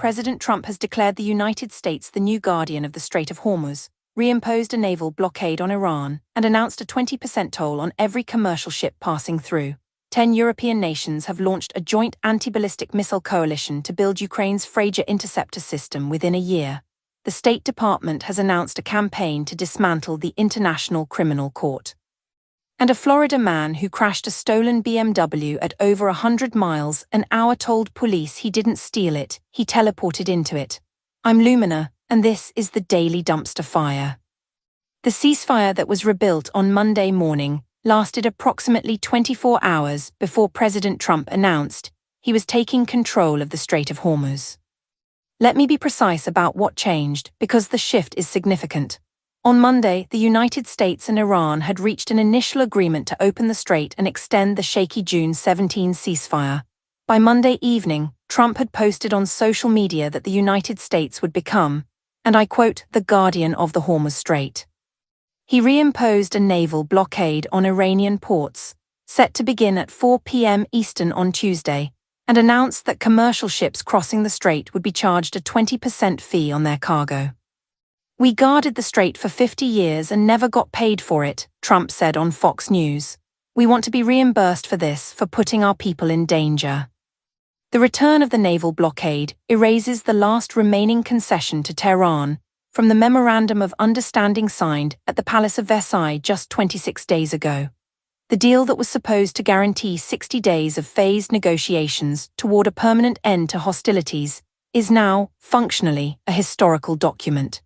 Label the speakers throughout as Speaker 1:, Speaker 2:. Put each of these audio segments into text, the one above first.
Speaker 1: President Trump has declared the United States the new guardian of the Strait of Hormuz, reimposed a naval blockade on Iran, and announced a 20% toll on every commercial ship passing through. 10 European nations have launched a joint anti-ballistic missile coalition to build Ukraine's Freyja interceptor system within a year. The State Department has announced a campaign to dismantle the International Criminal Court. And a Florida man who crashed a stolen BMW at over 100 miles an hour told police he didn't steal it, he teleported into it. I'm Lumina, and this is the Daily Dumpster Fire. The ceasefire that was rebuilt on Monday morning lasted approximately 24 hours before President Trump announced he was taking control of the Strait of Hormuz. Let me be precise about what changed, because the shift is significant. On Monday, the United States and Iran had reached an initial agreement to open the strait and extend the shaky June 17 ceasefire. By Monday evening, Trump had posted on social media that the United States would become, and I quote, the guardian of the Hormuz Strait. He reimposed a naval blockade on Iranian ports, set to begin at 4 p.m. Eastern on Tuesday, and announced that commercial ships crossing the strait would be charged a 20% fee on their cargo. We guarded the strait for 50 years and never got paid for it, Trump said on Fox News. We want to be reimbursed for this, for putting our people in danger. The return of the naval blockade erases the last remaining concession to Tehran from the Memorandum of Understanding signed at the Palace of Versailles just 26 days ago. The deal that was supposed to guarantee 60 days of phased negotiations toward a permanent end to hostilities is now, functionally, a historical document.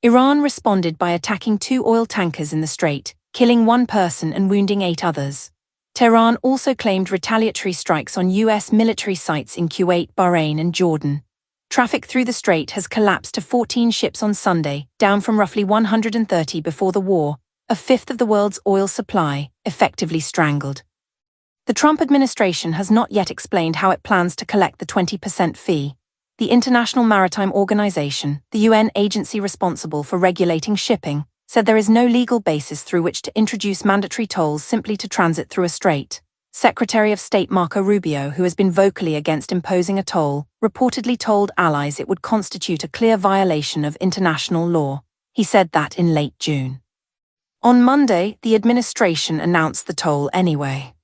Speaker 1: Iran responded by attacking 2 oil tankers in the strait, killing 1 person and wounding 8 others. Tehran also claimed retaliatory strikes on U.S. military sites in Kuwait, Bahrain, and Jordan. Traffic through the strait has collapsed to 14 ships on Sunday, down from roughly 130 before the war, a fifth of the world's oil supply, effectively strangled. The Trump administration has not yet explained how it plans to collect the 20% fee. The International Maritime Organization, the UN agency responsible for regulating shipping, said there is no legal basis through which to introduce mandatory tolls simply to transit through a strait. Secretary of State Marco Rubio, who has been vocally against imposing a toll, reportedly told allies it would constitute a clear violation of international law. He said that in late June. On Monday, the administration announced the toll anyway.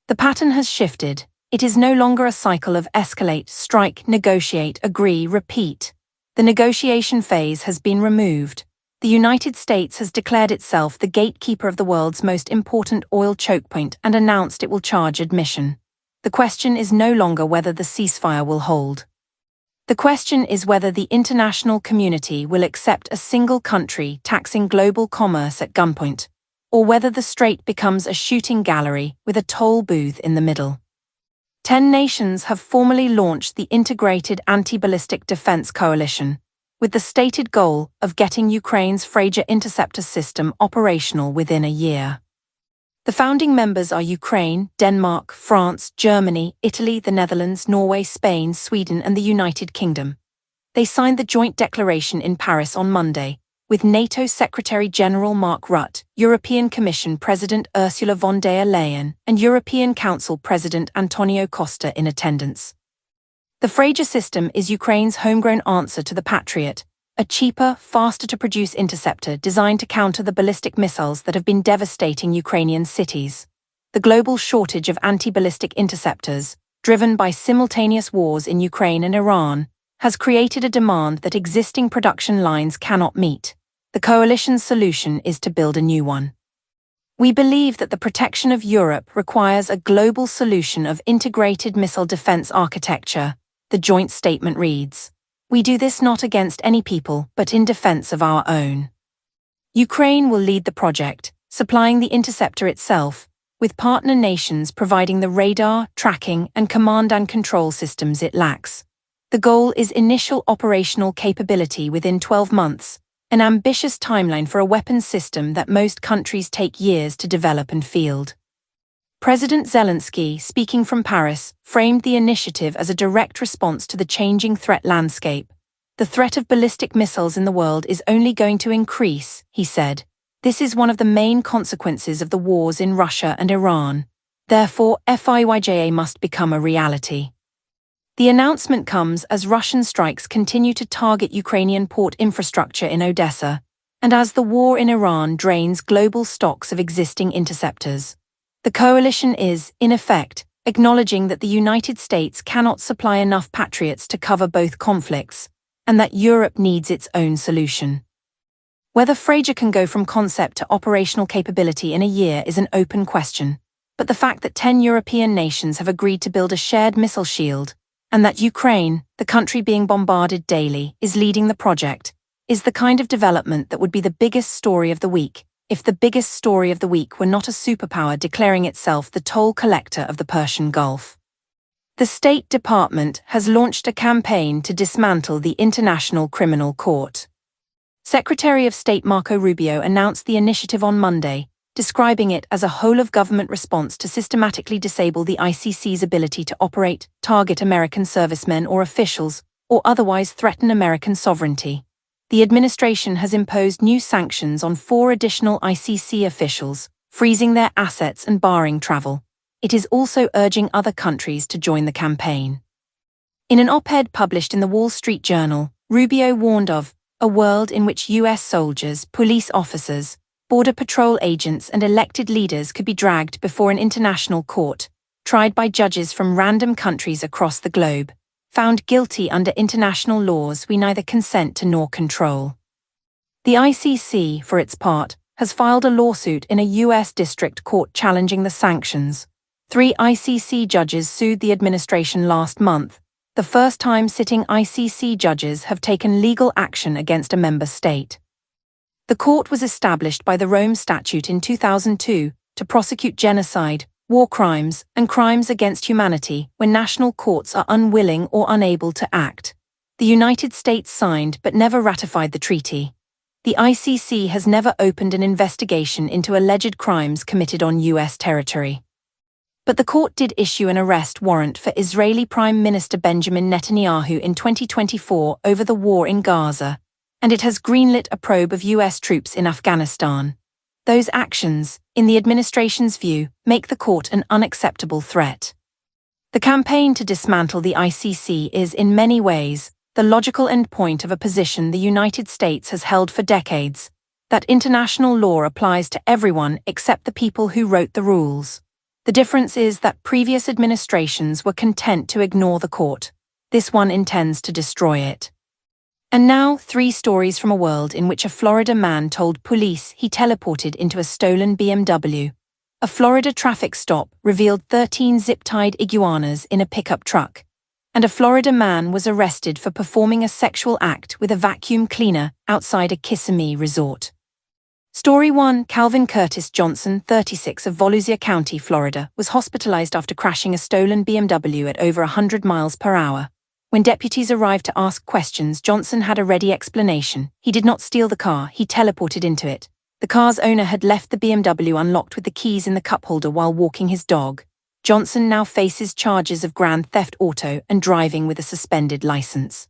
Speaker 1: The pattern has shifted. It is no longer a cycle of escalate, strike, negotiate, agree, repeat. The negotiation phase has been removed. The United States has declared itself the gatekeeper of the world's most important oil choke point and announced it will charge admission. The question is no longer whether the ceasefire will hold. The question is whether the international community will accept a single country taxing global commerce at gunpoint, or whether the strait becomes a shooting gallery with a toll booth in the middle. 10 nations have formally launched the Integrated Anti-Ballistic Defense Coalition, with the stated goal of getting Ukraine's Freyja interceptor system operational within a year. The founding members are Ukraine, Denmark, France, Germany, Italy, the Netherlands, Norway, Spain, Sweden, and the United Kingdom. They signed the joint declaration in Paris on Monday, with NATO Secretary-General Mark Rutte, European Commission President Ursula von der Leyen, and European Council President Antonio Costa in attendance. The Freyja system is Ukraine's homegrown answer to the Patriot, a cheaper, faster-to-produce interceptor designed to counter the ballistic missiles that have been devastating Ukrainian cities. The global shortage of anti-ballistic interceptors, driven by simultaneous wars in Ukraine and Iran, has created a demand that existing production lines cannot meet. The coalition's solution is to build a new one. We believe that the protection of Europe requires a global solution of integrated missile defense architecture, the joint statement reads. We do this not against any people, but in defense of our own. Ukraine will lead the project, supplying the interceptor itself, with partner nations providing the radar, tracking, and command and control systems it lacks. The goal is initial operational capability within 12 months, an ambitious timeline for a weapons system that most countries take years to develop and field. President Zelensky, speaking from Paris, framed the initiative as a direct response to the changing threat landscape. The threat of ballistic missiles in the world is only going to increase, he said. This is one of the main consequences of the wars in Russia and Iran. Therefore, Freyja must become a reality. The announcement comes as Russian strikes continue to target Ukrainian port infrastructure in Odessa, and as the war in Iran drains global stocks of existing interceptors. The coalition is, in effect, acknowledging that the United States cannot supply enough Patriots to cover both conflicts, and that Europe needs its own solution. Whether Freyja can go from concept to operational capability in a year is an open question, but the fact that 10 European nations have agreed to build a shared missile shield, and that Ukraine, the country being bombarded daily, is leading the project, is the kind of development that would be the biggest story of the week, if the biggest story of the week were not a superpower declaring itself the toll collector of the Persian Gulf. The State Department has launched a campaign to dismantle the International Criminal Court. Secretary of State Marco Rubio announced the initiative on Monday, describing it as a whole-of-government response to systematically disable the ICC's ability to operate, target American servicemen or officials, or otherwise threaten American sovereignty. The administration has imposed new sanctions on 4 additional ICC officials, freezing their assets and barring travel. It is also urging other countries to join the campaign. In an op-ed published in the Wall Street Journal, Rubio warned of a world in which U.S. soldiers, police officers, border patrol agents and elected leaders could be dragged before an international court, tried by judges from random countries across the globe, found guilty under international laws we neither consent to nor control. The ICC, for its part, has filed a lawsuit in a U.S. district court challenging the sanctions. 3 ICC judges sued the administration last month, the first time sitting ICC judges have taken legal action against a member state. The court was established by the Rome Statute in 2002 to prosecute genocide, war crimes, and crimes against humanity when national courts are unwilling or unable to act. The United States signed but never ratified the treaty. The ICC has never opened an investigation into alleged crimes committed on U.S. territory. But the court did issue an arrest warrant for Israeli Prime Minister Benjamin Netanyahu in 2024 over the war in Gaza, and it has greenlit a probe of U.S. troops in Afghanistan. Those actions, in the administration's view, make the court an unacceptable threat. The campaign to dismantle the ICC is, in many ways, the logical endpoint of a position the United States has held for decades, that international law applies to everyone except the people who wrote the rules. The difference is that previous administrations were content to ignore the court. This one intends to destroy it. And now, 3 stories from a world in which a Florida man told police he teleported into a stolen BMW. A Florida traffic stop revealed 13 zip-tied iguanas in a pickup truck. And a Florida man was arrested for performing a sexual act with a vacuum cleaner outside a Kissimmee resort. Story 1. Calvin Curtis Johnson, 36, of Volusia County, Florida, was hospitalized after crashing a stolen BMW at over 100 miles per hour. When deputies arrived to ask questions, Johnson had a ready explanation. He did not steal the car, he teleported into it. The car's owner had left the BMW unlocked with the keys in the cup holder while walking his dog. Johnson now faces charges of grand theft auto and driving with a suspended license.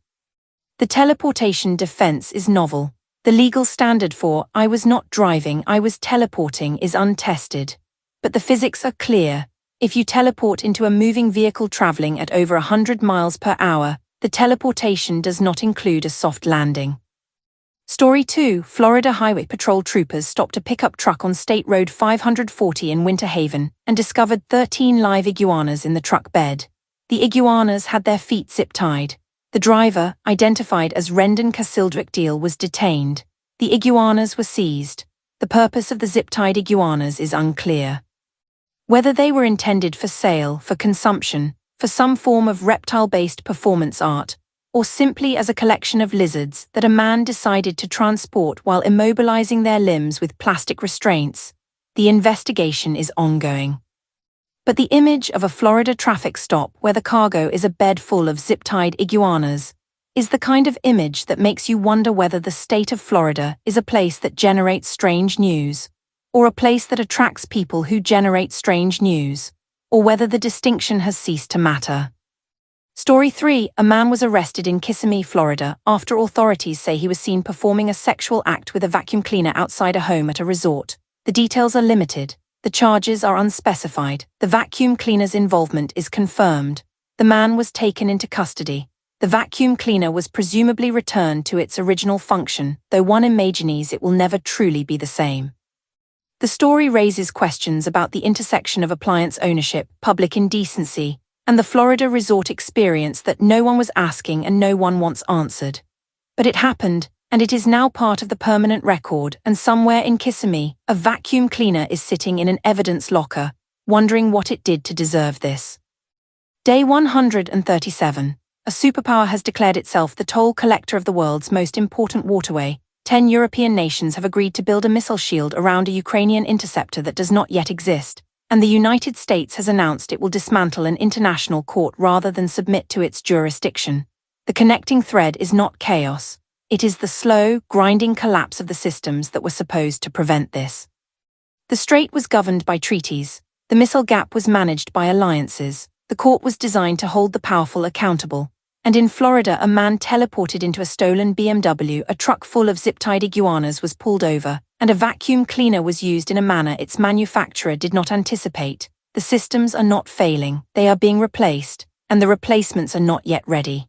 Speaker 1: The teleportation defense is novel. The legal standard for "I was not driving, I was teleporting" is untested. But the physics are clear. If you teleport into a moving vehicle traveling at over 100 miles per hour, the teleportation does not include a soft landing. Story 2. Florida Highway Patrol troopers stopped a pickup truck on State Road 540 in Winter Haven and discovered 13 live iguanas in the truck bed. The iguanas had their feet zip-tied. The driver, identified as Rendon Casildrick-Deal, was detained. The iguanas were seized. The purpose of the zip-tied iguanas is unclear. Whether they were intended for sale, for consumption, for some form of reptile-based performance art, or simply as a collection of lizards that a man decided to transport while immobilizing their limbs with plastic restraints, the investigation is ongoing. But the image of a Florida traffic stop where the cargo is a bed full of zip-tied iguanas is the kind of image that makes you wonder whether the state of Florida is a place that generates strange news, or a place that attracts people who generate strange news, or whether the distinction has ceased to matter. Story 3. A man was arrested in Kissimmee, Florida, after authorities say he was seen performing a sexual act with a vacuum cleaner outside a home at a resort. The details are limited. The charges are unspecified. The vacuum cleaner's involvement is confirmed. The man was taken into custody. The vacuum cleaner was presumably returned to its original function, though one imagines it will never truly be the same. The story raises questions about the intersection of appliance ownership, public indecency, and the Florida resort experience that no one was asking and no one wants answered. But it happened, and it is now part of the permanent record, and somewhere in Kissimmee, a vacuum cleaner is sitting in an evidence locker, wondering what it did to deserve this. Day 137. A superpower has declared itself the toll collector of the world's most important waterway. 10 European nations have agreed to build a missile shield around a Ukrainian interceptor that does not yet exist, and the United States has announced it will dismantle an international court rather than submit to its jurisdiction. The connecting thread is not chaos. It is the slow, grinding collapse of the systems that were supposed to prevent this. The strait was governed by treaties. The missile gap was managed by alliances. The court was designed to hold the powerful accountable. And in Florida, a man teleported into a stolen BMW, a truck full of zip-tied iguanas was pulled over, and a vacuum cleaner was used in a manner its manufacturer did not anticipate. The systems are not failing, they are being replaced, and the replacements are not yet ready.